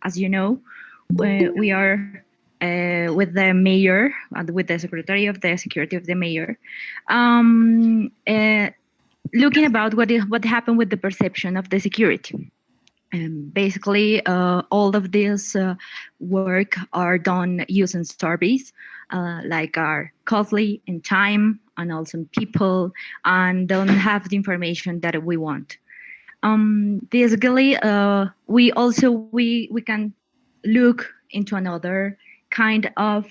as you know, we are with the mayor and with the secretary of the security of the mayor, um, uh, looking about what happened with the perception of the security. Basically, all of this work are done using surveys, like are costly in time and also in people, and don't have the information that we want. Basically, we can look into another kind of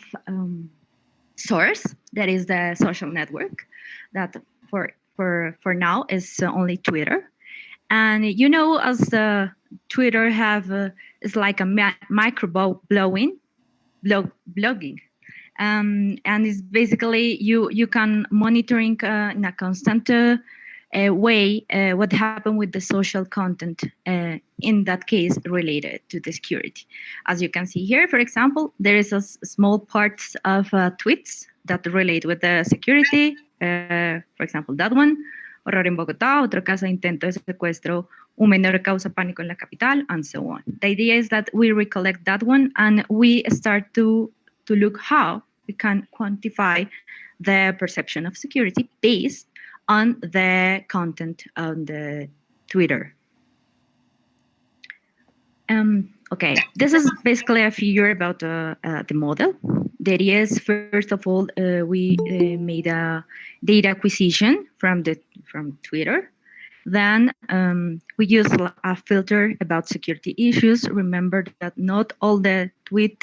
source, that is the social network, that for now is only Twitter. And you know, as Twitter have is like a micro blogging, and it's basically you can monitoring in a constant way what happened with the social content, in that case related to the security. As you can see here, for example, there is a small parts of tweets that relate with the security. For example, that one. Horror en Bogotá, otro caso de intento de secuestro, un menor causa pánico en la capital, and so on. The idea is that we recollect that one and we start to look how we can quantify the perception of security based on the content on the Twitter. Okay, this is basically a figure about the model. The idea is, first of all, we made a data acquisition from Twitter. Then we use a filter about security issues. Remember that not all the tweet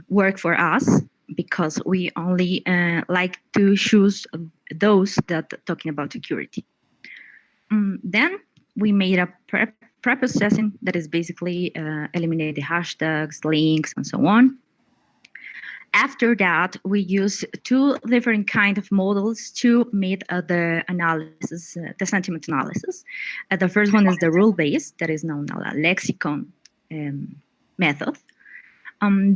work for us, because we only like to choose those that talking about security. Then we made a pre-processing that is basically eliminate the hashtags, links, and so on. After that, we use two different kind of models to make the analysis, the sentiment analysis. The first one is the rule-based, that is known as a lexicon method.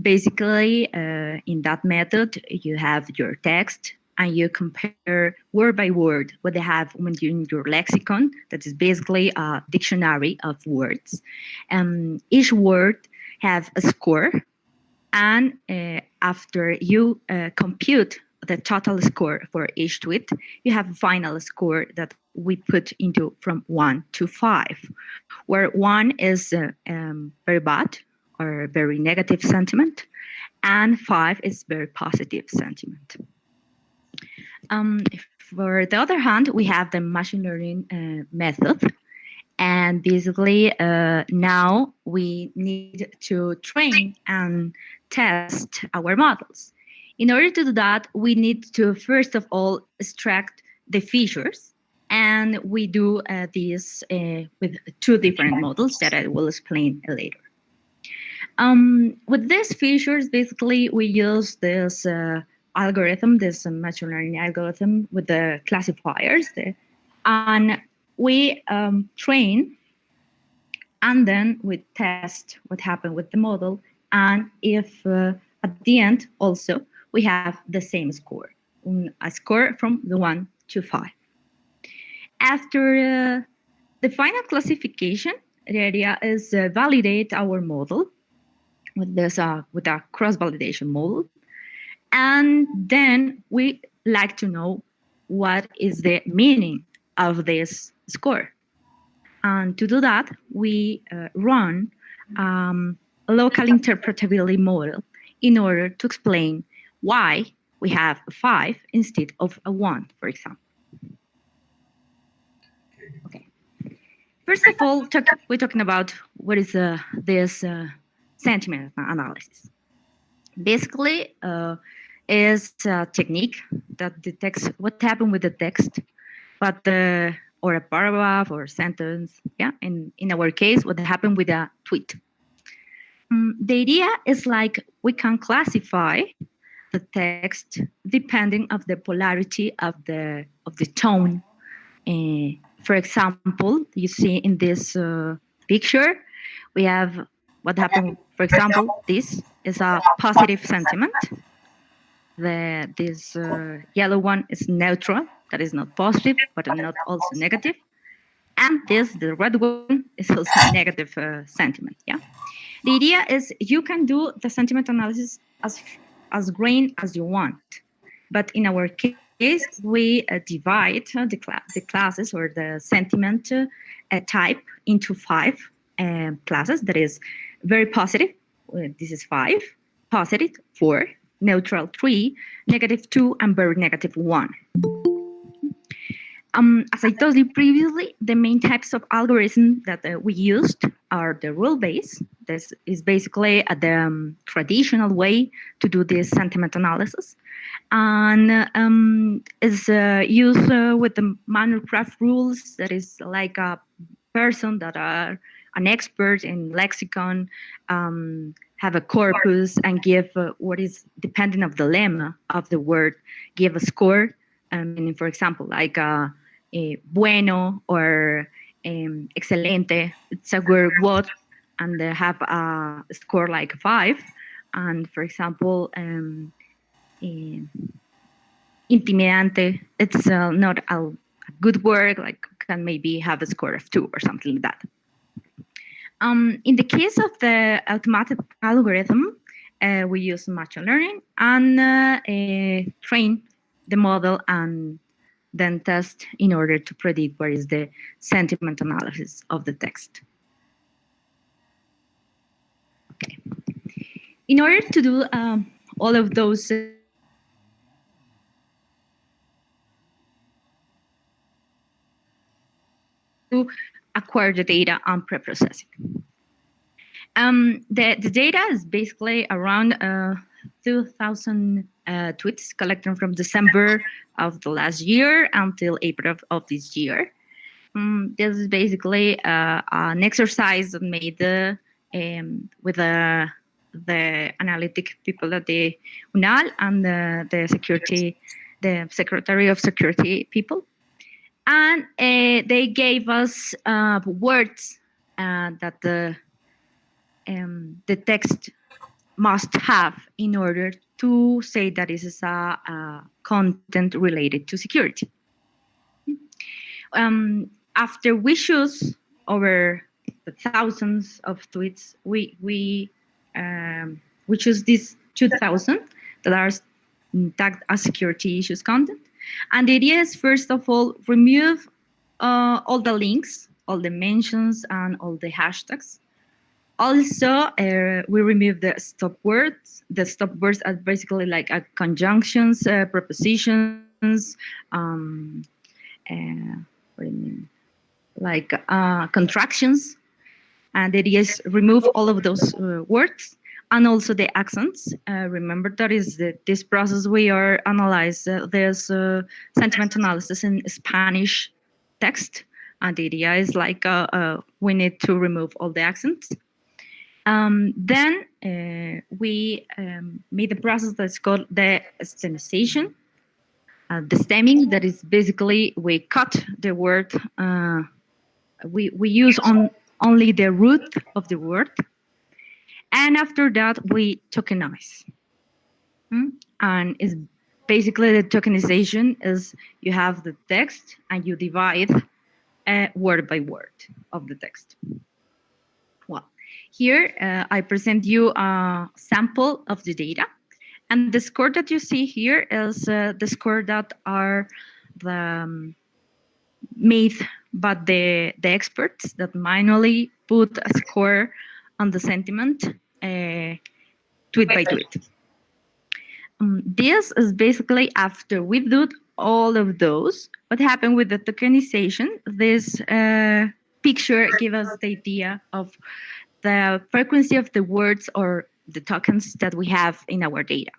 Basically, in that method, you have your text and you compare word by word what they have when you're in your lexicon. That is basically a dictionary of words. Each word have a score, and after you compute the total score for each tweet, you have a final score that we put into from 1 to 5, where 1 is very bad or very negative sentiment, and 5 is very positive sentiment. For the other hand, we have the machine learning method. And basically, now we need to train and test our models. In order to do that, we need to, first of all, extract the features. And we do this with two different models that I will explain later. With these features, basically, we use this algorithm, this machine learning algorithm with the classifiers, and we train, and then we test what happened with the model, and if at the end also we have the same score, a score from the 1 to 5. After the final classification, the idea is validate our model with this with a cross-validation model, and then we like to know what is the meaning of this score. And to do that, we run a local interpretability model in order to explain why we have a 5 instead of a 1, for example. Okay. First of all, we're talking about what is this sentiment analysis. Basically, is a technique that detects what happened with the text, but or a paragraph or a sentence. Yeah, in our case, what happened with a tweet. The idea is like we can classify the text depending of the polarity of the tone. For example, you see in this picture, we have what happened. For example, this is a positive sentiment. This yellow one is neutral, that is not positive, but not also negative. And the red one is also negative sentiment. Yeah. The idea is you can do the sentiment analysis as grain as you want, but in our case, we divide the classes or the sentiment type into five classes. That is very positive. This is five, positive four, neutral three, negative two, and very negative one. As I told you previously, the main types of algorithm that we used are the rule-based. This is basically the traditional way to do this sentiment analysis, and is used with the manual craft rules. That is like a person that are an expert in lexicon, have a corpus, and give what is depending of the lemma of the word, give a score. Meaning, for example, like bueno or excelente. It's a word what, and they have a score like 5. And for example, eh, intimidante. It's not a good word. Like can maybe have a score of 2 or something like that. In the case of the automatic algorithm, we use machine learning and train the model and then test in order to predict what is the sentiment analysis of the text. Okay. In order to do all of those to acquire the data on pre-processing. The data is basically around 2,000 tweets collected from December of the last year until April of this year. This is basically an exercise made with the analytic people at the UNAL and the Secretary of Security people. And they gave us words that the text must have in order to say that this is a content related to security. After we choose over the thousands of tweets, we choose these 2,000 that are tagged as security issues content. And the idea is, first of all, remove all the links, all the mentions, and all the hashtags. Also, we remove the stop words. The stop words are basically like conjunctions, prepositions, what do you mean? Like contractions. And the idea is remove all of those words and also the accents. Remember that is this process we are analyze this sentiment analysis in Spanish text, and the idea is like we need to remove all the accents. Then we made the process that's called the stemization. The stemming, that is basically we cut the word. We use only the root of the word, and after that we tokenize. And is basically the tokenization is you have the text and you divide word by word of the text. Well, here I present you a sample of the data, and the score that you see here is the score that are the made by the experts that manually put a score on the sentiment tweet by tweet. This is basically after we do all of those. What happened with the tokenization? This picture gives us the idea of the frequency of the words or the tokens that we have in our data.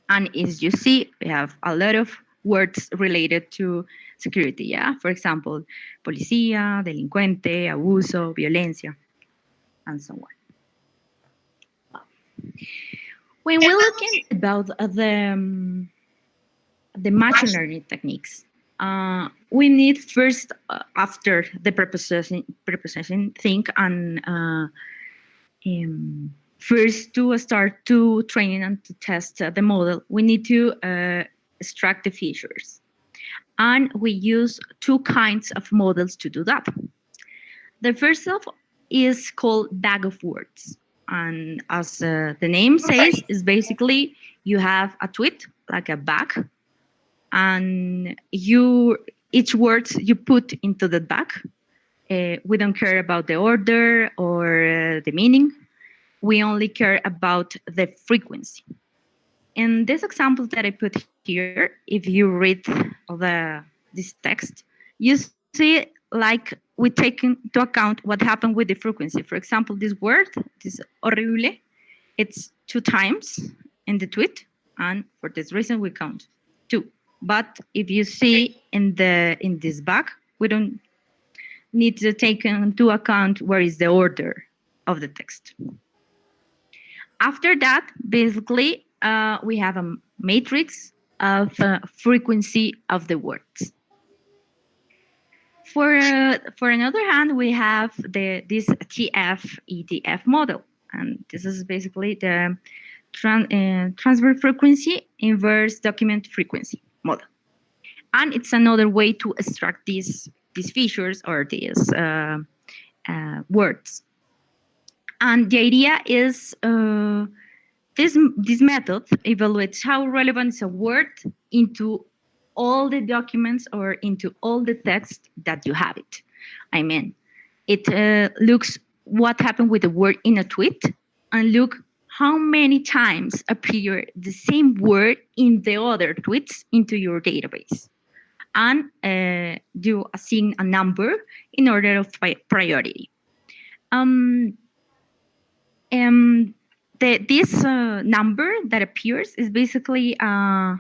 And as you see, we have a lot of words related to security. Yeah, for example, policía, delincuente, abuso, violencia, and so on. When we're looking about the machine learning techniques, we need first, after the preprocessing thing, and first to start to train and to test the model, we need to extract the features. And we use two kinds of models to do that. The first of is called bag of words. And as the name says, is basically you have a tweet like a bag, and you each word you put into the bag. We don't care about the order or the meaning. We only care about the frequency. In this example that I put here, if you read this text, you see like we take into account what happened with the frequency. For example, this word, this horrible, it's 2 times in the tweet, and for this reason we count two. But if you see in this bag, we don't need to take into account where is the order of the text. After that, basically, we have a matrix of frequency of the words. For another hand, we have this TF-EDF model, and this is basically the transfer frequency inverse document frequency model, and it's another way to extract these features or these words. And the idea is this method evaluates how relevant is a word into all the documents or into all the text that you have it. I mean, it looks what happened with the word in a tweet and look how many times appear the same word in the other tweets into your database. And you assign a number in order of priority. Um, this number that appears is basically a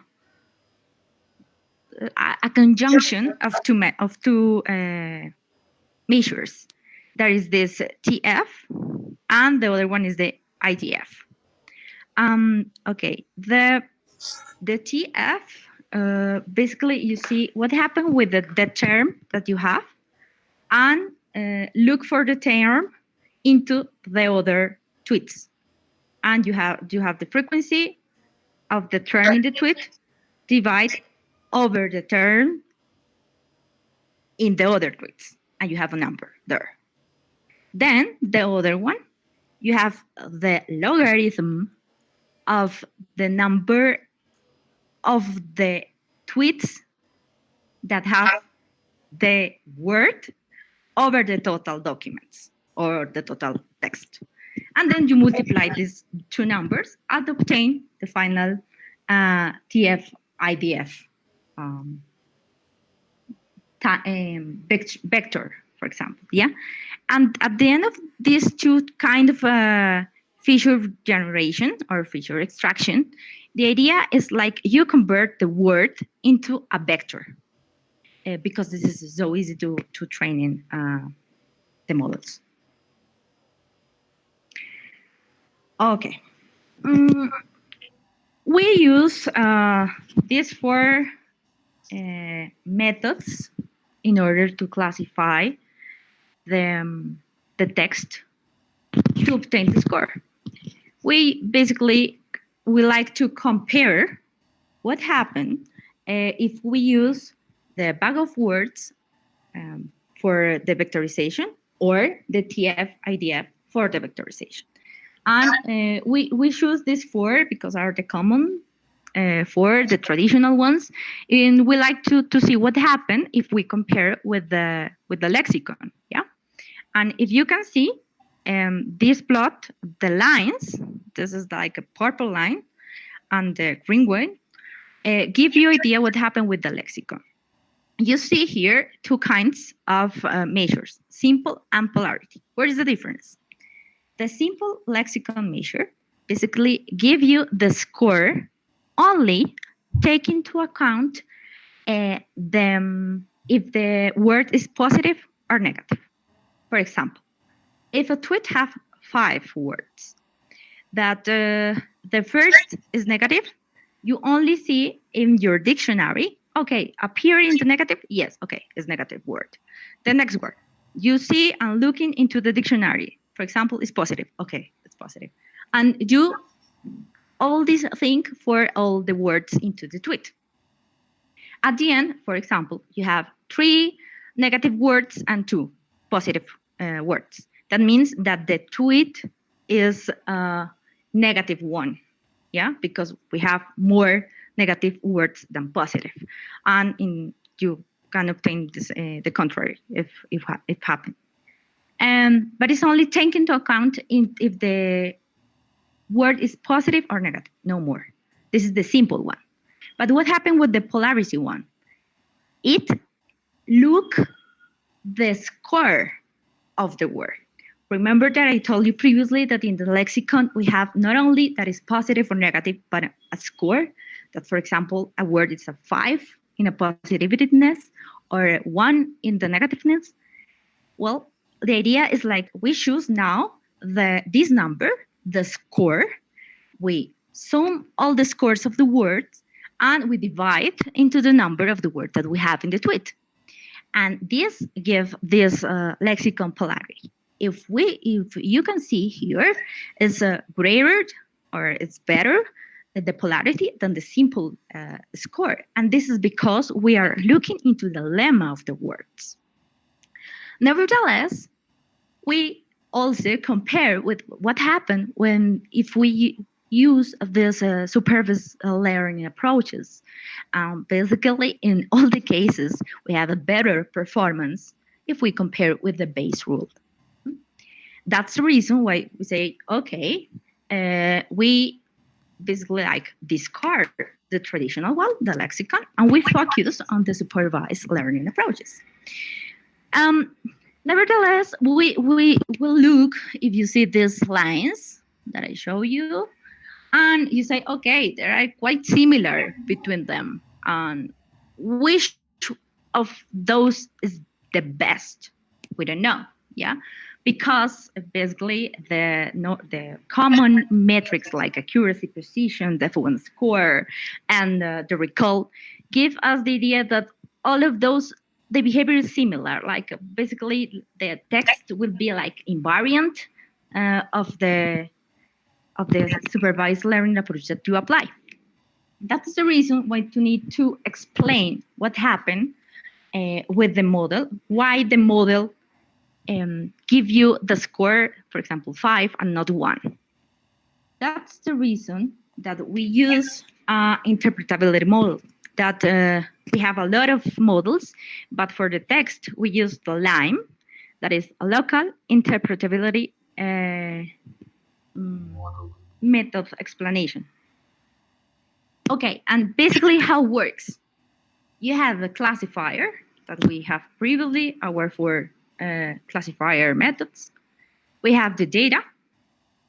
conjunction of two measures. There is this TF, and the other one is the IDF. Okay, the TF basically you see what happened with the term that you have, and look for the term into the other tweets, and you have the frequency of the term in the tweet divide over the term in the other tweets, and you have a number there. Then the other one, you have the logarithm of the number of the tweets that have the word over the total documents or the total text. And then you multiply these two numbers and obtain the final TF-IDF vector, for example. Yeah, and at the end of these two kind of feature generation or feature extraction, the idea is like you convert the word into a vector because this is so easy to train in the models. Okay. We use these four methods in order to classify the text to obtain the score. We like to compare what happened if we use the bag of words for the vectorization or the TF-IDF for the vectorization. And we choose these four because are the common for the traditional ones, and we like to see what happened if we compare with the lexicon. Yeah, and if you can see this plot, the lines, this is like a purple line, and the green one give you idea what happened with the lexicon. You see here two kinds of measures: simple and polarity. What is the difference? The simple lexicon measure basically give you the score only take into account if the word is positive or negative. For example, if a tweet have 5 words that the first is negative, you only see in your dictionary, okay, appear in the negative, yes, okay, it's negative word. The next word, you see and looking into the dictionary, for example, is positive, okay, it's positive. And you all these thing for all the words into the tweet. At the end, for example, you have 3 negative words and 2 positive words. That means that the tweet is -1, yeah, because we have more negative words than positive, and you can obtain this, the contrary if it happens. But it's only taken into account if the word is positive or negative, no more. This is the simple one. But what happened with the polarity one? It look the score of the word. Remember that I told you previously that in the lexicon we have not only that is positive or negative, but a score. That, for example, a word is a 5 in a positiveness or 1 in the negativeness. Well, the idea is like we choose now this number, the score. We sum all the scores of the words and we divide into the number of the word that we have in the tweet. And this gives this lexicon polarity. If you can see here, is greater or it's better the polarity than the simple score, and this is because we are looking into the lemma of the words. Nevertheless, we also compare with what happened when if we use this supervised learning approaches. Basically, in all the cases, we have a better performance if we compare with the base rule. That's the reason why we say, okay, we basically like discard the traditional one, the lexicon, and we focus on the supervised learning approaches. Um, Nevertheless, we will look if you see these lines that I show you, and you say, okay, they are quite similar between them. And which of those is the best? We don't know. Yeah, because basically the common metrics like accuracy, precision, the fluent score, and the recall give us the idea that all of those the behavior is similar. Like basically the text will be like invariant of the supervised learning approach that you apply. That's the reason why you need to explain what happened with the model, why the model give you the score, for example, 5 and not 1. That's the reason that we use interpretability model. That we have a lot of models, but for the text we use the LIME, that is a local interpretability method of explanation. Okay, and basically how it works. You have a classifier that we have previously, our 4 classifier methods. We have the data,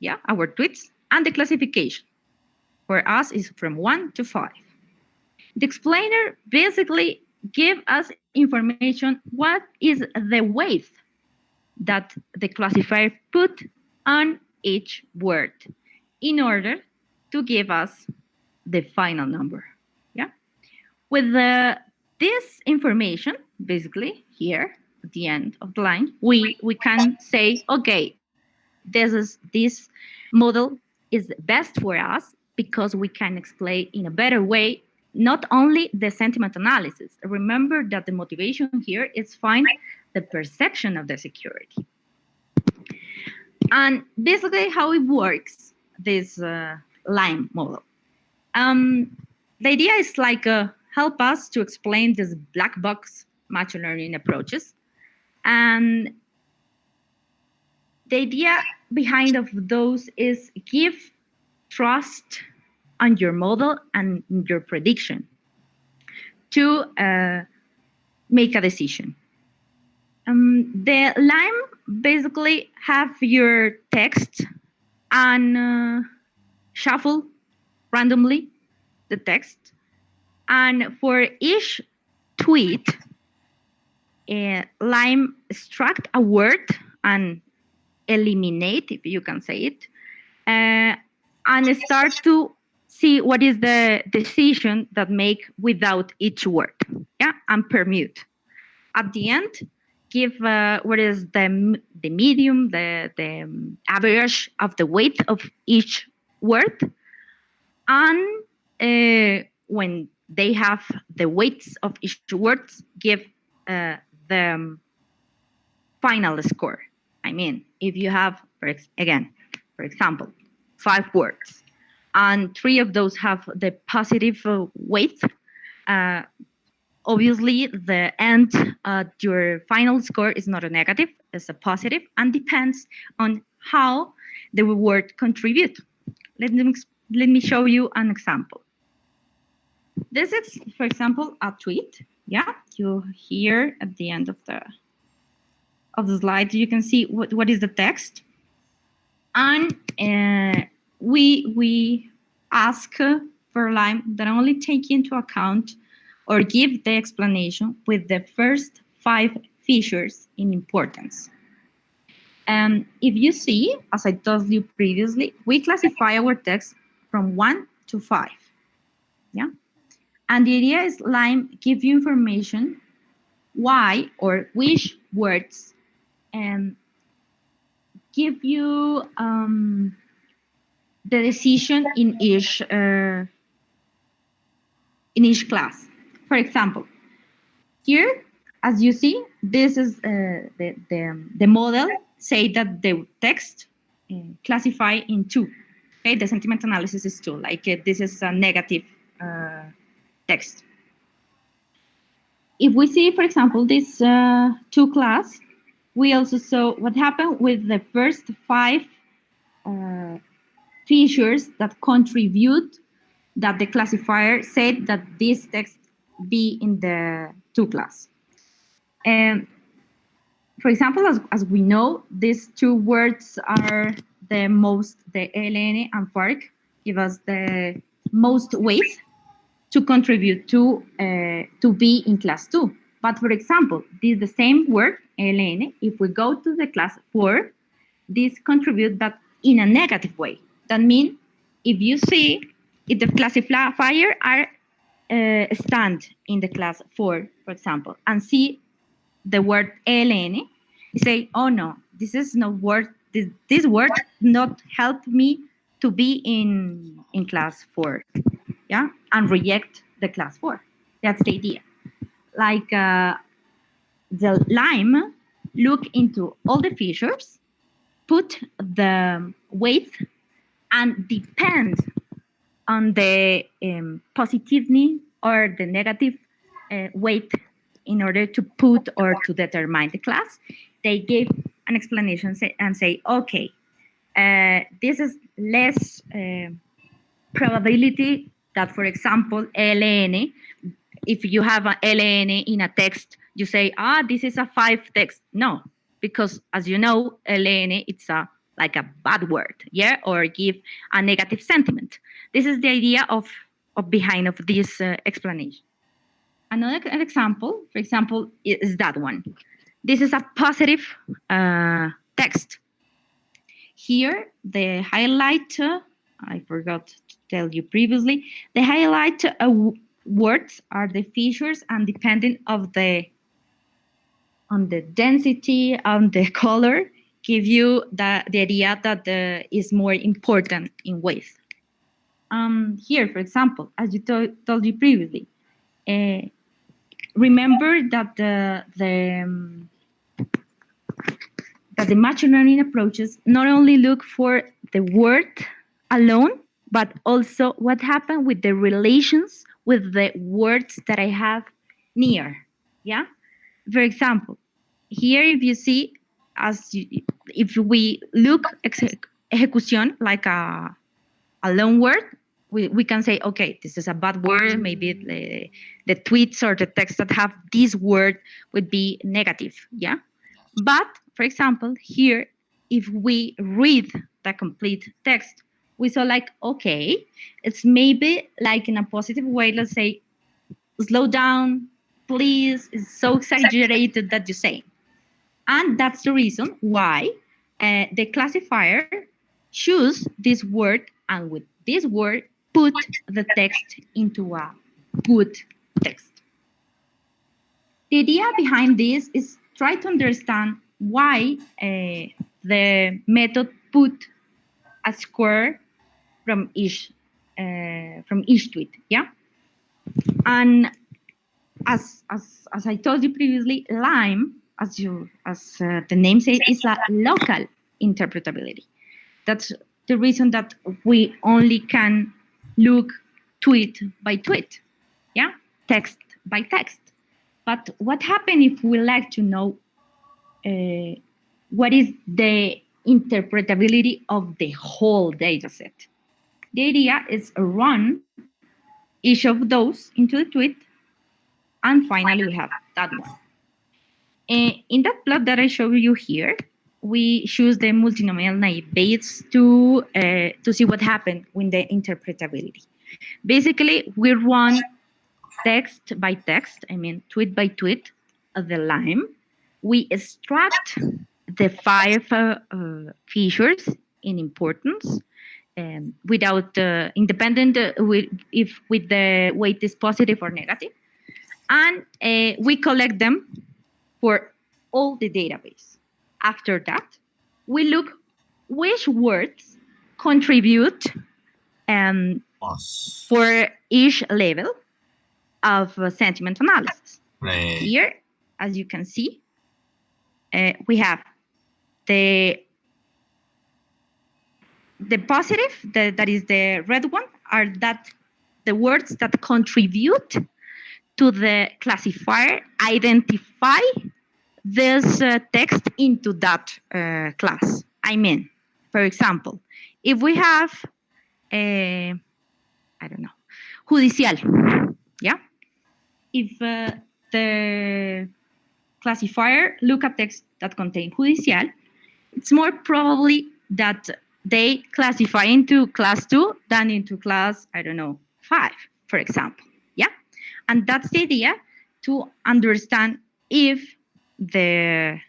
yeah, our tweets, and the classification. For us is from 1 to 5. The explainer basically give us information what is the weight that the classifier put on each word in order to give us the final number. Yeah. With this information, basically here at the end of the line, we can say, okay, this model is best for us because we can explain in a better way not only the sentiment analysis. Remember that the motivation here is find the perception of the security. And basically how it works, this LIME model. The idea is like help us to explain this black box machine learning approaches. And the idea behind of those is give trust on your model and your prediction to make a decision. The LIME basically have your text and shuffle randomly the text, and for each tweet, LIME extract a word and eliminate, if you can say it, and start to see what is the decision that make without each word, yeah, and permute. At the end, give what is the medium, the average of the weight of each word, and when they have the weights of each word, give the final score. I mean, if you have, again, for example, 5 words, and 3 of those have the positive weight, uh, obviously the end, your final score is not a negative, it's a positive, and depends on how the word contribute. Let me show you an example. This is, for example, a tweet. Yeah, you here at the end of the slide, you can see what is the text, and we ask for Lime that only take into account or give the explanation with the first 5 features in importance. And if you see, as I told you previously, we classify our text from 1 to 5. Yeah. And the idea is Lime give you information why or which words give you the decision in each class. For example, here, as you see, this is the model say that the text classify in 2. Okay, the sentiment analysis is 2. Like this is a negative text. If we see, for example, this 2 class, we also saw what happened with the first 5 uh, features that contribute that the classifier said that this text be in the 2 class. And for example, as we know, these 2 words are the LN and FARC give us the most weight to contribute to be in class 2. But for example, this the same word, LN, if we go to the class 4, this contribute but in a negative way. That means if you see, if the classifier are stand in the class 4, for example, and see the word LN, say, oh no, this is no word, this word not help me to be in class 4, yeah, and reject the class 4. That's the idea. Like the Lime look into all the features, put the weight, and depend on the positivity or the negative weight in order to put or to determine the class. They gave an explanation and say, okay, this is less probability that, for example, LN, if you have an LN in a text, you say, this is a 5 text. No, because as you know, LN, it's like a bad word, yeah, or give a negative sentiment. This is the idea of behind of this explanation. Another example, for example, is that one. This is a positive text. Here, the highlight, I forgot to tell you previously, the highlight words are the features and depending on the density, on the color, give you the idea that is more important in weight. Here, for example, as you told you previously, remember that the machine learning approaches not only look for the word alone, but also what happened with the relations with the words that I have near. Yeah. For example, here if you see, if we look ejecución like a long word, we can say, okay, this is a bad word. Maybe the tweets or the text that have this word would be negative. Yeah. But for example, here, if we read the complete text, we saw like, okay, it's maybe like in a positive way, let's say, slow down, please, it's so exaggerated that you say. And that's the reason why the classifier choose this word and with this word put the text into a good text. The idea behind this is try to understand why the method put a score from each tweet. Yeah, and as I told you previously, Lime as the name says, is a local interpretability. That's the reason that we only can look tweet by tweet, yeah, text by text. But what happens if we like to know uh, what is the interpretability of the whole data set? The idea is run each of those into the tweet, and finally we have that one. In that plot that I show you here, we choose the multinomial naive Bayes to see what happened with the interpretability. Basically, we run text by text, I mean tweet by tweet, of the line. We extract the five features in importance without independent if with the weight is positive or negative, and we collect them for all the database. After that, we look which words contribute um, Boss. for each level of sentiment analysis. Right. Here, as you can see, we have the positive, that is the red one, are that the words that contribute to the classifier identify this text into that class. I mean, for example, if we have, I don't know, judicial, yeah? If the classifier look at text that contain judicial, it's more probably that they classify into class 2 than into class, I don't know, 5, for example. Yeah? And that's the idea, to understand if the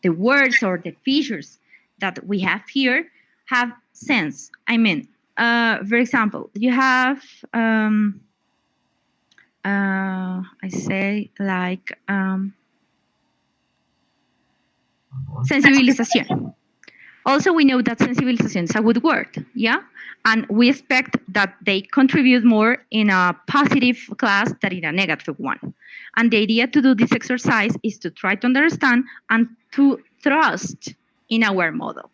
words or the features that we have here have sense. I mean, for example, you have, I say like sensibilization. Also, we know that sensibilization is a good word, yeah? And we expect that they contribute more in a positive class than in a negative one. And the idea to do this exercise is to try to understand and to trust in our model.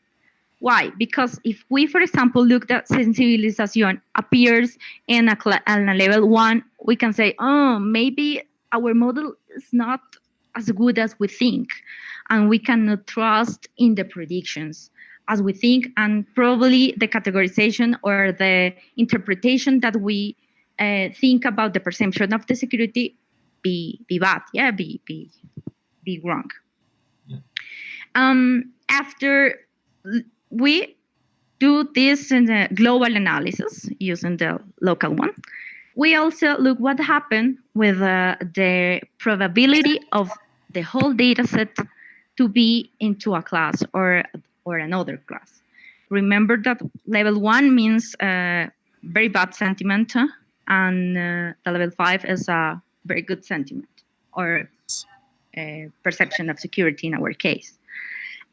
Why? Because if we, for example, look at sensibilization appears in a level 1, we can say, oh, maybe our model is not as good as we think, and we cannot trust in the predictions as we think, and probably the categorization or the interpretation that we think about the perception of the security be bad, yeah, be wrong. Yeah. After we do this in the global analysis using the local one, we also look what happened with the probability of the whole data set to be into a class or another class. Remember that level 1 means very bad sentiment, and the level 5 is a very good sentiment or perception of security in our case.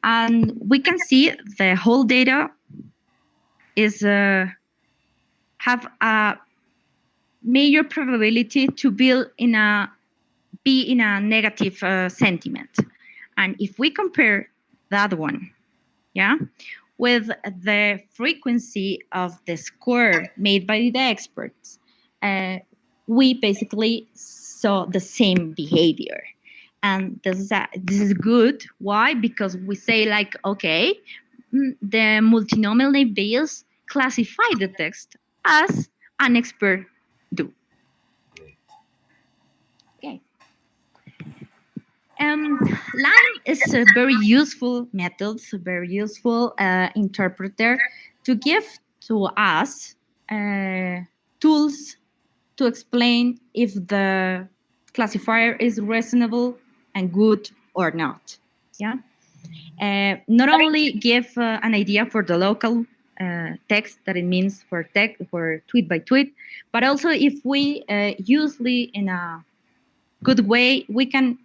And we can see the whole data is have a major probability to be in a negative sentiment. And if we compare that one, yeah, with the frequency of the score made by the experts, we basically saw the same behavior. And this is good. Why? Because we say like, okay, the multinomial naive Bayes classify the text as an expert do. Okay. LAM is a very useful method, a very useful interpreter to give to us tools to explain if the classifier is reasonable and good or not. Yeah. Not only give an idea for the local text that it means for tweet by tweet, but also if we usually in a good way, we can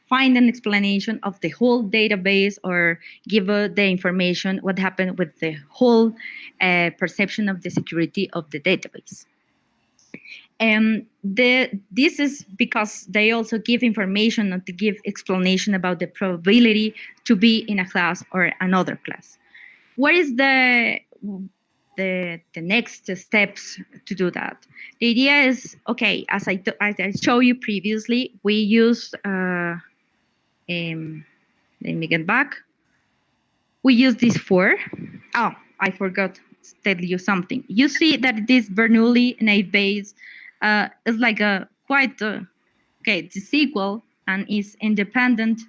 find an explanation of the whole database or give the information what happened with the whole perception of the security of the database. This is because they also give information and to give explanation about the probability to be in a class or another class. What is the next steps to do that? The idea is okay. As I showed you previously, we use let me get back. We use this for. Oh, I forgot to tell you something. You see that this Bernoulli naive Bayes is like a quite okay. It's equal and is independent.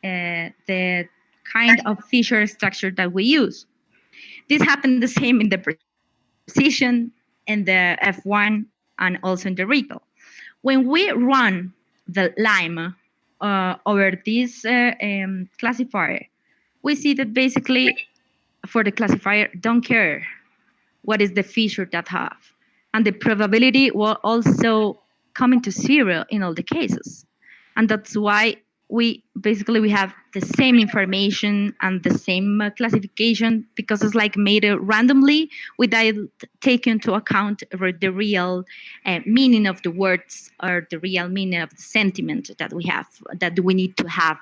The kind of feature structure that we use. This happened the same in the precision, in the F1, and also in the recall. When we run the lime over this classifier, we see that basically for the classifier don't care what is the feature that have, and the probability will also coming to zero in all the cases, and that's why we have the same information and the same classification because it's like made randomly without taking into account the real meaning of the words or the real meaning of the sentiment that we have that we need to have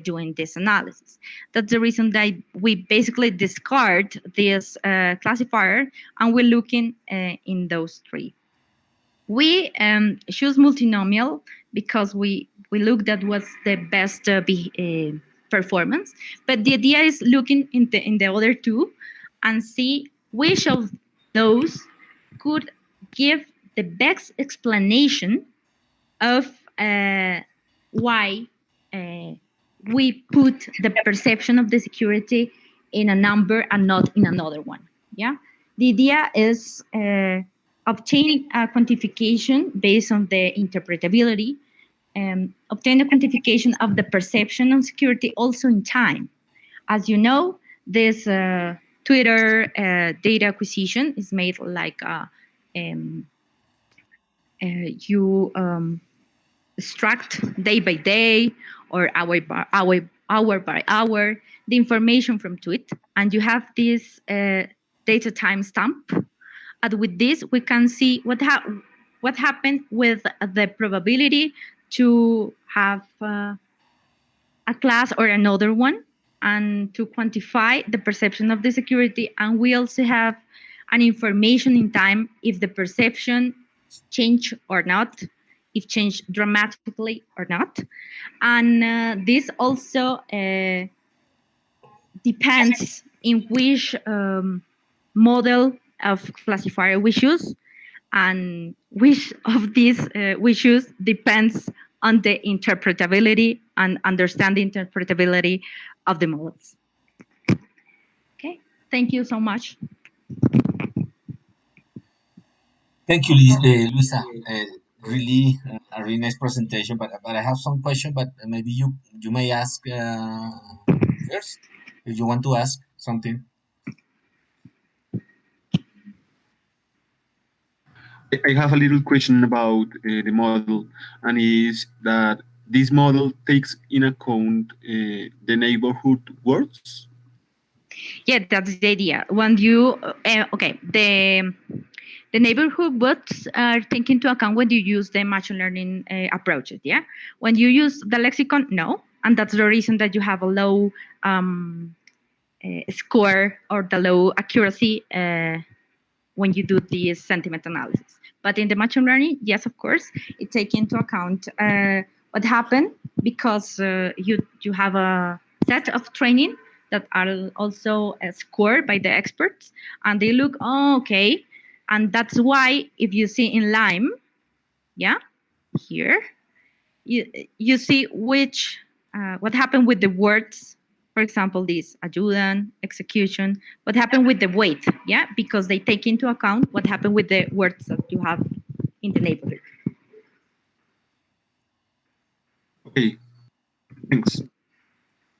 doing this analysis. That's the reason that we basically discard this classifier and we're looking in those three. We choose multinomial because we looked at what's the best performance, but the idea is looking in the other two and see which of those could give the best explanation of why uh, we put the perception of the security in a number and not in another one. Yeah, the idea is obtain a quantification based on the interpretability, obtain a quantification of the perception on security also in time. As you know, this Twitter data acquisition is made like um, you extract day by day or hour by hour the information from tweet, and you have this data timestamp. And with this, we can see what happened with the probability to have a class or another one, and to quantify the perception of the security. And we also have an information in time if the perception change or not, if changed dramatically or not. And this also depends in which model of classifier we choose, and which of these we choose depends on the interpretability and understand the interpretability of the models. Okay, thank you so much. Thank you, Luisa. Really, a really nice presentation. But I have some question. But maybe you may ask first if you want to ask something. I have a little question about the model, and is that this model takes in account the neighborhood words? Yeah, that's the idea. When you okay, the neighborhood words are taken into account when you use the machine learning approaches. Yeah, when you use the lexicon, no, and that's the reason that you have a low score or the low accuracy when you do the sentiment analysis. But in the machine learning, yes, of course, it takes into account what happened because you have a set of training that are also scored by the experts, and they look, oh, okay, and that's why if you see in Lime, yeah, here you see which what happened with the words, for example this ayudan execution, what happened with the weight, yeah, because they take into account what happened with the words that you have in the neighborhood. Okay, thanks.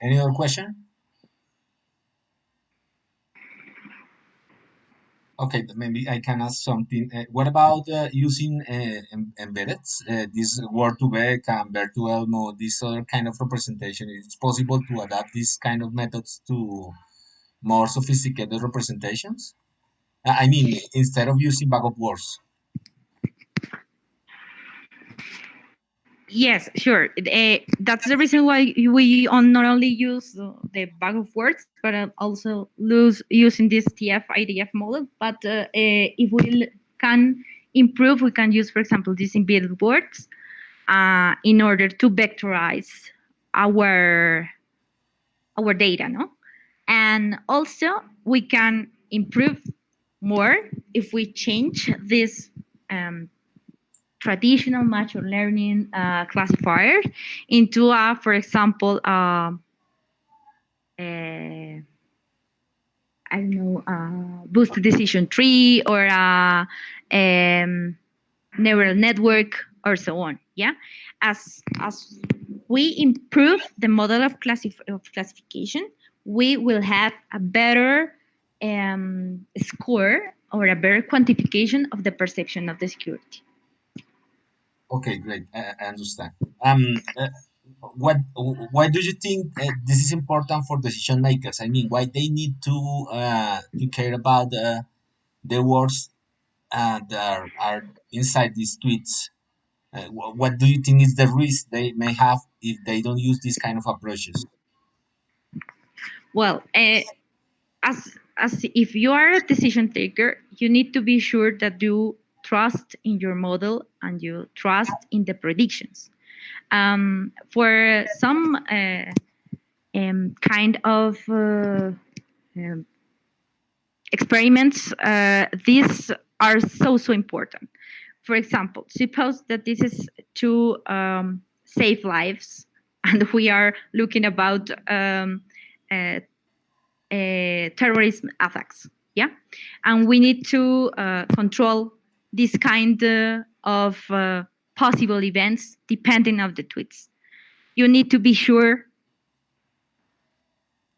Any other question? Okay, maybe I can ask something. What about using embedded? This Word2Vec and Ver2Elmo, this other kind of representation. It's possible to adapt these kind of methods to more sophisticated representations? I mean, instead of using bag of words. Yes, sure. That's the reason why we not only use the bag of words, but also using this TF-IDF model. But if we can improve, we can use, for example, these embedded words in order to vectorize our our data, no? And also we can improve more if we change this um, traditional machine learning classifier into a, for example, uh, I don't know, boost decision tree or a neural network or so on. Yeah, as we improve the model of classification, we will have a better score or a better quantification of the perception of the security. Okay, great. I understand. What? Why do you think this is important for decision makers? I mean, why they need to care about the words that are inside these tweets? What do you think is the risk they may have if they don't use these kind of approaches? Well, as if you are a decision taker, you need to be sure that you trust in your model and you trust in the predictions. For some kind of um, experiments, these are so important. For example, suppose that this is to save lives, and we are looking about uh, terrorism attacks. Yeah, and we need to control this kind of possible events depending on the tweets. You need to be sure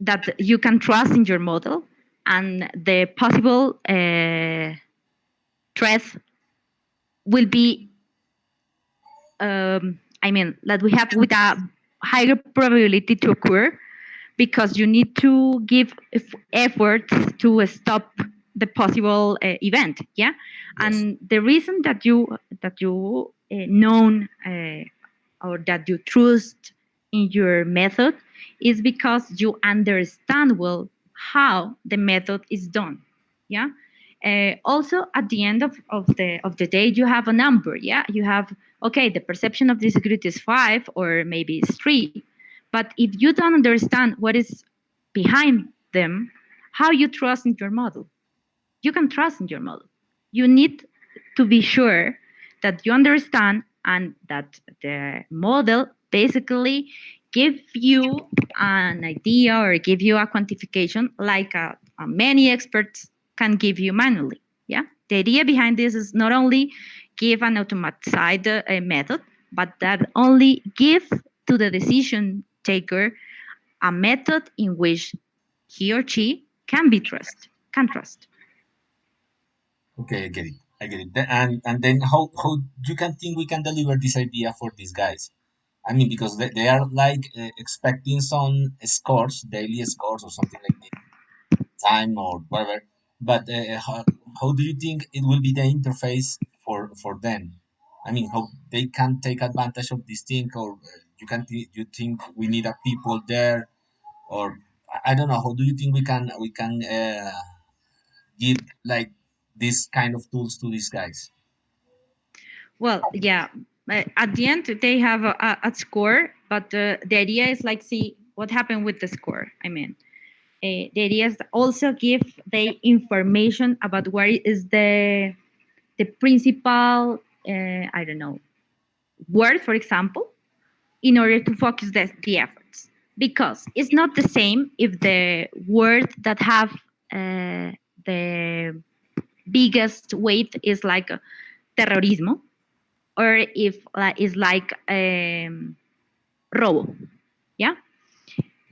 that you can trust in your model and the possible threat will be I mean that we have with a higher probability to occur because you need to give efforts to stop the possible event. Yeah, Yes. and the reason that you known or that you trust in your method is because you understand well how the method is done. Yeah. Also, at the end of the day, you have a number. Yeah, you have, okay, the perception of this security is 5 or maybe it's 3, but if you don't understand what is behind them, how you trust in your model? You can trust in your model. You need to be sure that you understand and that the model basically give you an idea or give you a quantification like many experts can give you manually. Yeah, the idea behind this is not only give an automated method, but that only give to the decision taker a method in which he or she can trust. Okay, I get it. I get it. And then how you can think we can deliver this idea for these guys? I mean, because they are like expecting some scores, daily scores or something like this, time or whatever. But how do you think it will be the interface for them? I mean, how they can take advantage of this thing, or you think we need a people there, or I don't know. How do you think we can give like this kind of tools to these guys? Well, yeah. At the end, they have a score, but the idea is like see what happened with the score. I mean, the idea is also give the information about what is the principal. I don't know word, for example, in order to focus the efforts, because it's not the same if the word that have the biggest weight is like terrorismo or if it's like robo. Yeah,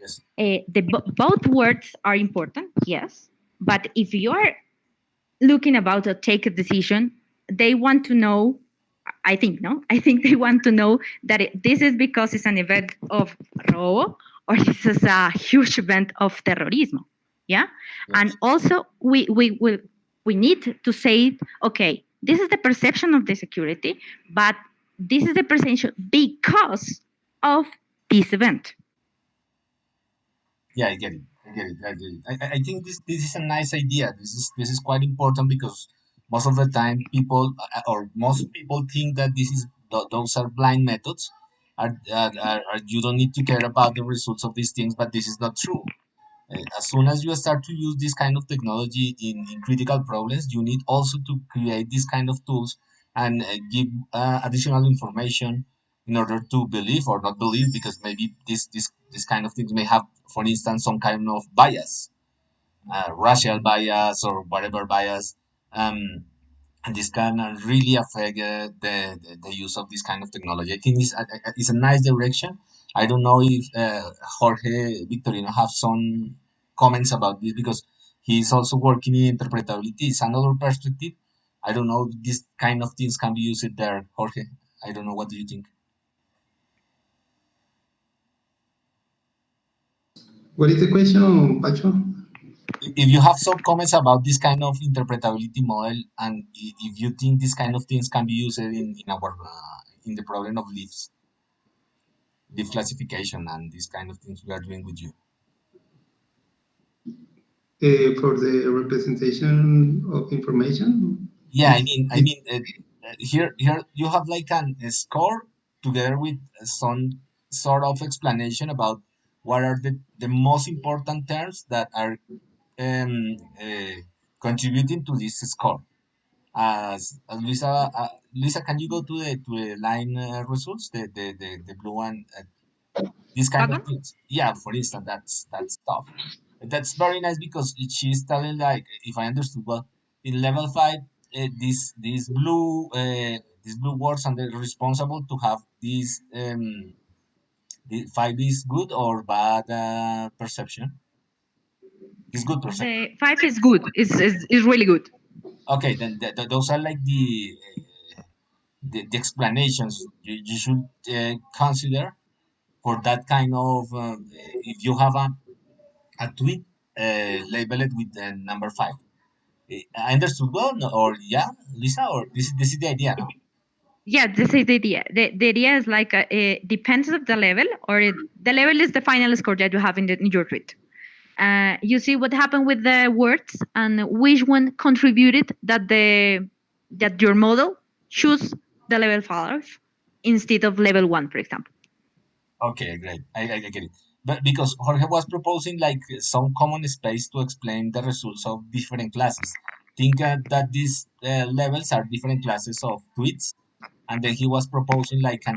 Yes. both words are important, yes, but if you're looking about to take a decision, they want to know. I think no. I think they want to know that this is because it's an event of robo or this is a huge event of terrorismo. Yeah, and Yes. also we need to say, okay, this is the perception of the security, but this is the percentage because of this event. Yeah, I get it. I get it. I get it. I think this is a nice idea. This is quite important because most of the time people or most people think that those are blind methods. You don't need to care about the results of these things, but this is not true. As soon as you start to use this kind of technology in critical problems, you need also to create this kind of tools and give additional information in order to believe or not believe, because maybe this kind of things may have, for instance, some kind of bias, racial bias or whatever bias. Um, and this can really affect the use of this kind of technology. I think it's a nice direction. I don't know if Jorge Victorino have some comments about this because he's also working in interpretability. It's another perspective. I don't know if this kind of things can be used there, Jorge. I don't know. What do you think? What is the question, Pacho? If you have some comments about this kind of interpretability model, and if you think this kind of things can be used in our in the problem of leaf classification and these kind of things we are doing with you. For the representation of information, Yeah, is I mean, here you have like a score together with some sort of explanation about what are the most important terms that are um, uh, contributing to this score. As Lisa, can you go to the line results, the blue one? These kind That of one? things. Yeah, for instance, that's tough. That's very nice because she's telling, like, if I understood well, in level five, these blue words are responsible to have the five is good or bad perception. It's good perception. The five is good. Is really good. Okay, then those are like the explanations you should consider for that kind of if you have a tweet labeled with the number five. I understood well, or yeah, Lisa, or this is the idea, no? Yeah, this is the idea. The idea is like it depends of the level, or the level is the final score that you have in your tweet. You see what happened with the words and which one contributed that your model choose the level five instead of level one, for example. Okay, great. I get it. But because Jorge was proposing like some common space to explain the results of different classes. Think that these levels are different classes of tweets, and then he was proposing like a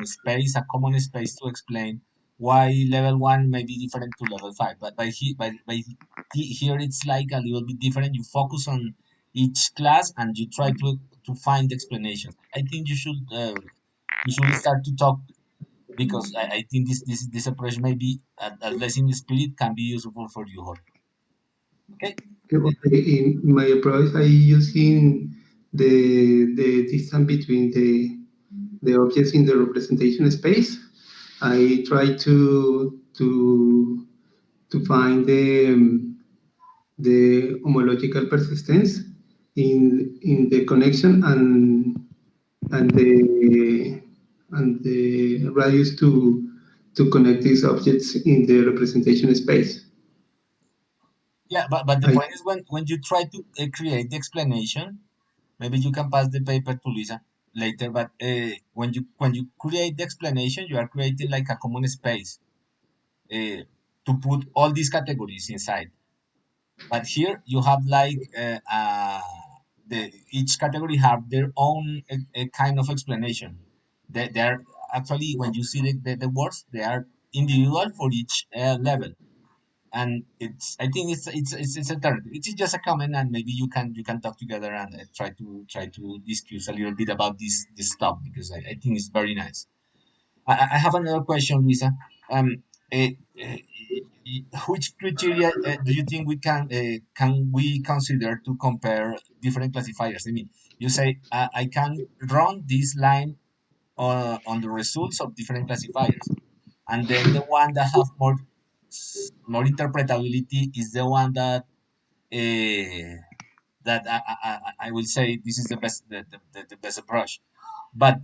common space to explain why level one may be different to level five. But here it's like a little bit different. You focus on each class and you try to find explanations. I think you should start to talk because I think this approach may be at least in the spirit can be useful for you, Jorge. Okay. okay, in my approach, I using the distance between the objects in the representation space. I try to find the homological persistence in the connection and the radius to connect these objects in the representation space. Yeah, but the I point is when you try to create the explanation, maybe you can pass the paper to Lisa later. But when you create the explanation, you are creating like a common space uh, to put all these categories inside. But here you have like each category have their own kind of explanation. They are actually when you see the words, they are individual for each level, and I think it's a turn. It is just a comment, and maybe you can talk together and try to discuss a little bit about this stuff because I think it's very nice. I have another question, Luisa. Eh, eh, which criteria do you think we consider to compare different classifiers? I mean, you say I can run this line on the results of different classifiers, and then the one that have more interpretability is the one uh, that I will say this is the best the best approach. But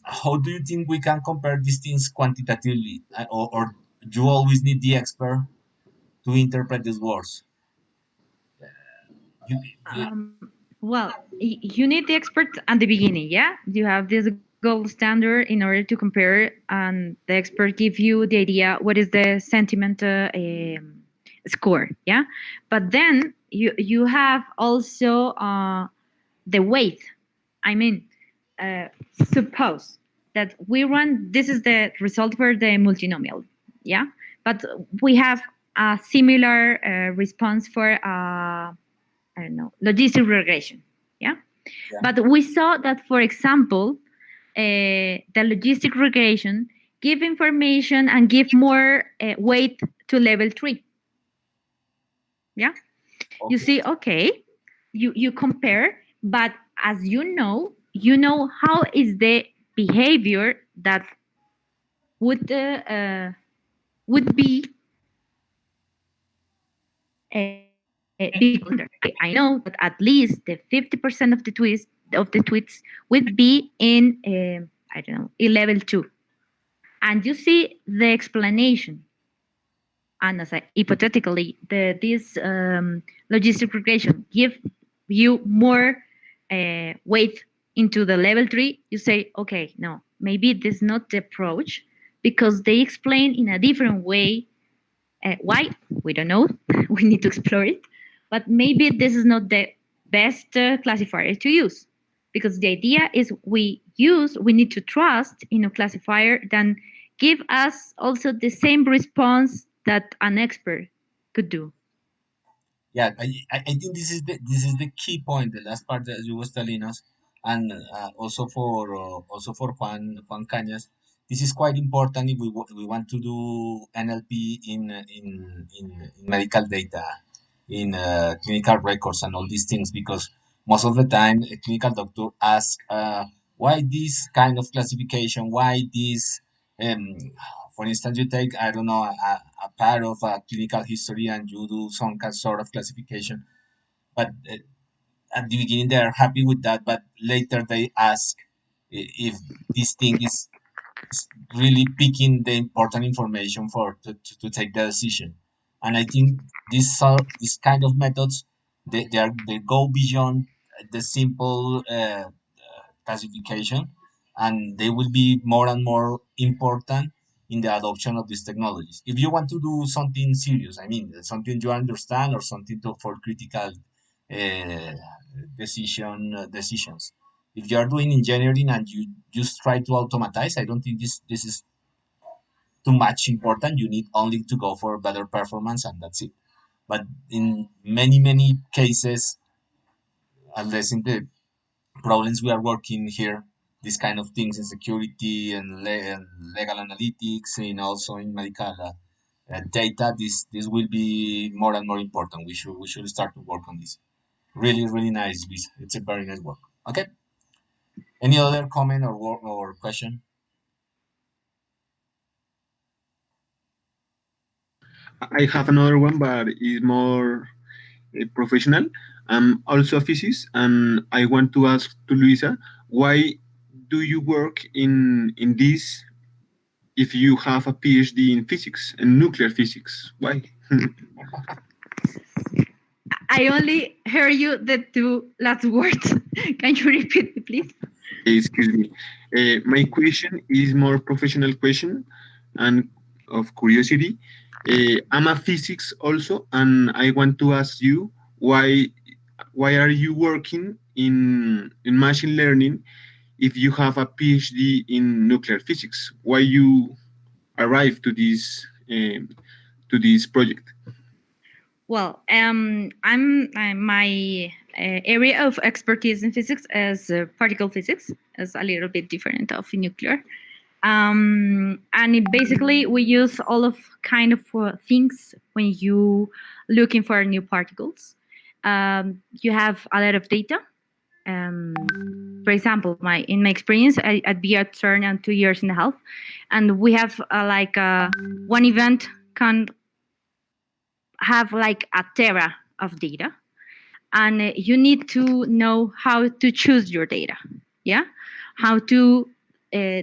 how do you think we can compare these things quantitatively, or you always need the expert to interpret these words? You, you, Well, you need the experts at the beginning, yeah? You have this gold standard in order to compare, and the expert give you the idea what is the sentiment score, yeah? But then you have also the weight. I mean, uh, suppose that we run, this is the result for the multinomial, yeah? But we have a similar response for I don't know, logistic regression. Yeah. yeah. But we saw that, for example, the logistic regression give information and give more weight to level three. Yeah. You Okay. see, okay, you compare, but as you know how is the behavior that would be because I know that at least the 50% of the tweets would be in I don't know in level two, and you see the explanation. And as I, hypothetically, this logistic regression give you more weight into the level three. You say, okay, no, maybe this is not the approach because they explain in a different way. Why? We don't know. We need to explore it. But maybe this is not the best classifier to use because the idea is we need to trust in a classifier that give us also the same response that an expert could do. Yeah, I think this is the key point, the last part that you was telling us, and also for Juan Cañas. This is quite important if we want to do NLP in medical data, in clinical records and all these things, because most of the time a clinical doctor asks, why this kind of classification, why this, um, for instance, you take, I don't know, a part of a clinical history and you do some sort of classification, but at the beginning they are happy with that, but later they ask if this thing is really picking the important information for to take the decision. And I think this kind of methods, they go beyond the simple classification, and they will be more and more important in the adoption of these technologies. If you want to do something serious, I mean, something you understand or something for critical uh, decisions. If you are doing engineering and you just try to automatize, I don't think this is too much important. You need only to go for better performance and that's it. But in many cases, unless in the problems we are working here, these kind of things in security and legal analytics and also in medical data, this will be more and more important. We should start to work on this. Really nice. It's a very nice work. Okay. Any other comment or question? I have another one, but it's more professional. I'm also a physicist, and I want to ask to Luisa, why do you work in this if you have a PhD in physics and nuclear physics? Why? I only heard you the two last words. Can you repeat it, please? Excuse me. My question is more professional question and of curiosity. I'm a physics also, and I want to ask you why are you working in machine learning if you have a PhD in nuclear physics? Why you arrive to this project? Well, I'm my area of expertise in physics is particle physics. Is a little bit different of nuclear. Basically we use all of kind of things when you looking for new particles. You have a lot of data. For example, my in my experience, I'd be at CERN on 2 years and a half, and we have one event can have like a tera of data, and you need to know how to choose your data. Yeah. how to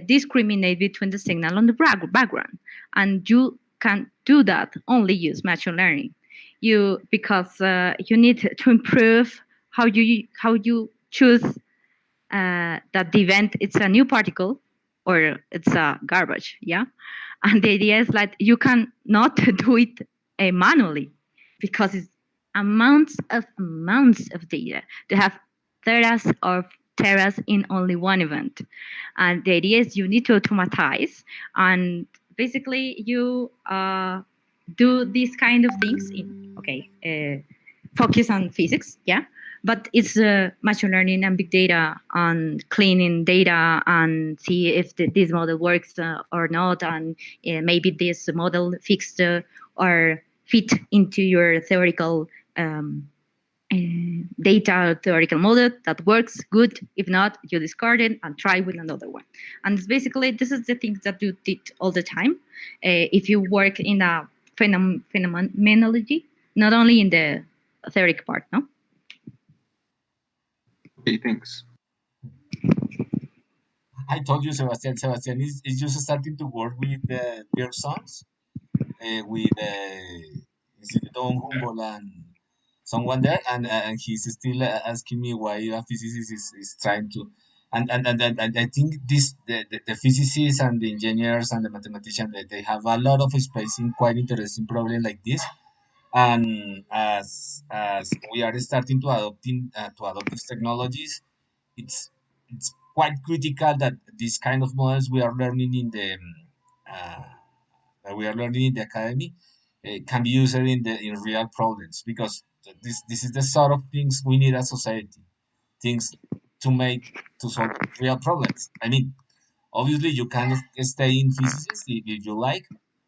discriminate between the signal and the background. And you can do that only use machine learning. You because you need to improve how you choose that the event it's a new particle or it's a garbage. Yeah, and the idea is like you can not do it manually because it's amounts of data to have teras of teras in only one event. And the idea is you need to automatize and basically you do these kind of things in focus on physics, yeah, but it's machine learning and big data on cleaning data and see if this model works or not, and maybe this model fixed or fit into your theoretical um, uh, data theoretical model that works good. If not, you discard it and try with another one. And it's basically this is the things that you did all the time. If you work in a phenomenology, not only in the theoretic part, no. Okay, thanks. I told you, Sebastian. Sebastian is just starting to work with their sons, with Instituto Humboldt and someone there, and he's still asking me why a physicist is trying to. And I think the physicists and the engineers and the mathematicians they have a lot of space in quite interesting problem like this. And as we are starting to adopt these technologies, it's it's quite critical that these kind of models we are learning in the uh, that we are learning in the academy can be used in real problems, because this is the sort of things we need as society, things to make to solve real problems. I mean, obviously you can stay in physics if you like,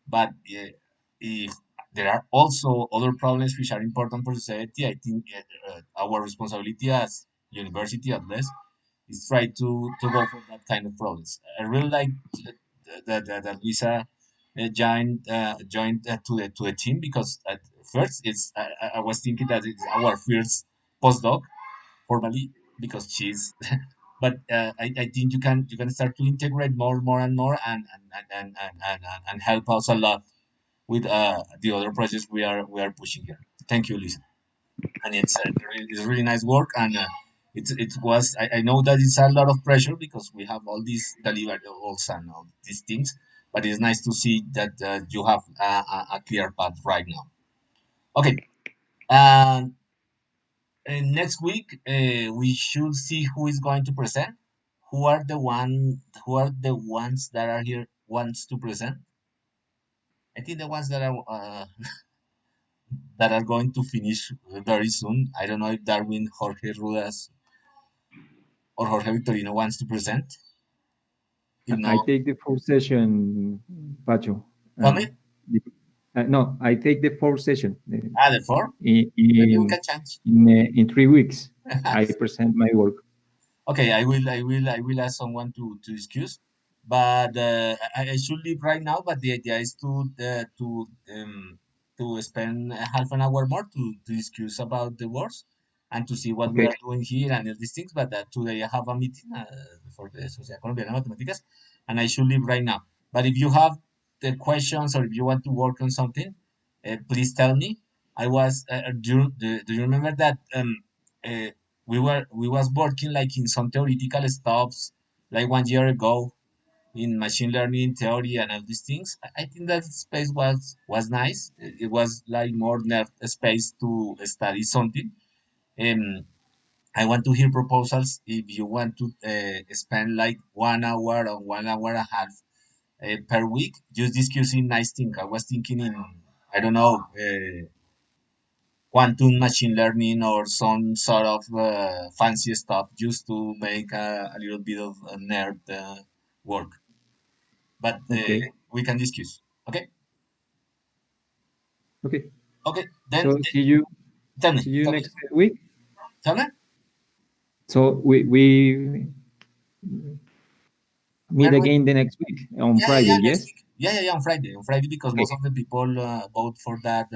but if there are also other problems which are important for society, I think our responsibility as university at least is try to go for that kind of problems. I really like that Lisa joined to the team, because at first I was thinking that it's our first postdoc formally, because she's but I think you can start to integrate more and more, and help us a lot with the other projects we are pushing here. Thank you, Lisa. And it's really nice work, and it was I know that it's a lot of pressure because we have all these deliverables and all these things, but it's nice to see that you have a clear path right now. Okay, and next week we should see who is going to present. Who are the ones that are here wants to present? I think the ones that are going to finish very soon. I don't know if Darwin, Jorge Rudas, or Jorge Victorino wants to present. If I not, take the fourth session, Pacho. tell me. No, I take the fourth session The four. in Maybe we in can change. in 3 weeks. I present my work. Okay, I will ask someone to excuse, but I should leave right now. But the idea is to spend half an hour more to discuss about the wars and to see what we Okay. are doing here and all these things. But today I have a meeting for the Sociedad Colombiana de Matemáticas, and I should leave right now. But if you have the questions or if you want to work on something, please tell me. I was do you remember that uh, we was working like in some theoretical stuffs like 1 year ago in machine learning theory and all these things. I think that space was nice. It was like more nerd space to study something. Um, I want to hear proposals if you want to spend like 1 hour or 1 hour and a half per week just discussing nice things. I was thinking in I don't know. Quantum machine learning or some sort of fancy stuff just to make a little bit of nerd work. But Okay. we can discuss. Okay, Okay. okay. Then So tell me, see you tell me, next week. tell me. So we We meet are going. again the next week on Yeah, yeah, Friday. yeah. Next Yes. week. Yeah, yeah, yeah. On Friday, because Okay. most of the people vote for that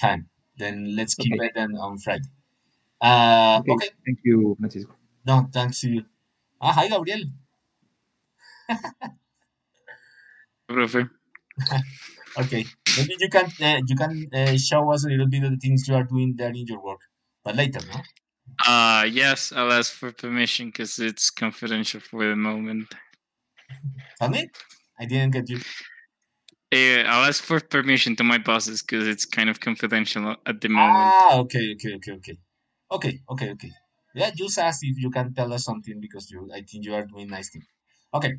time. Then let's keep Okay. it on Friday. Okay. Okay. Thank you, Francisco. No, thanks to you. Hi, Gabriel. Profe. Okay, maybe you can show us a little bit of the things you are doing there in your work, but later, no? Yes, I'll ask for permission because it's confidential for the moment. Tell me, I didn't get you. I'll ask for permission to my bosses because it's kind of confidential at the moment. Okay. Yeah, just ask if you can tell us something because I think you are doing nice thing. Okay,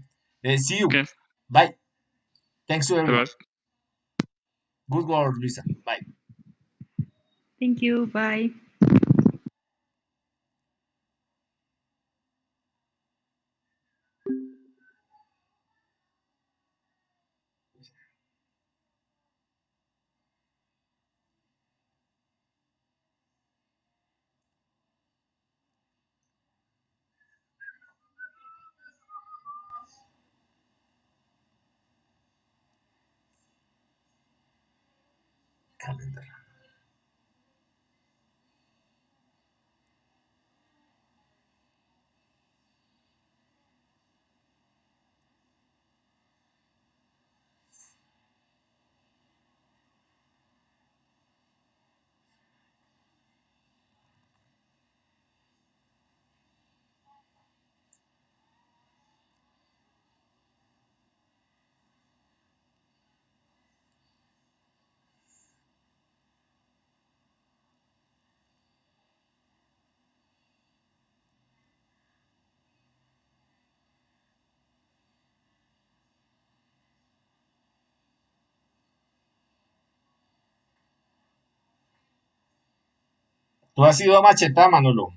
see you. Okay. Bye. Thanks to everyone. Bye. Good work, Luisa. Bye. Thank you. Bye. Calendar. Tú has ido a Macheta, Manolo.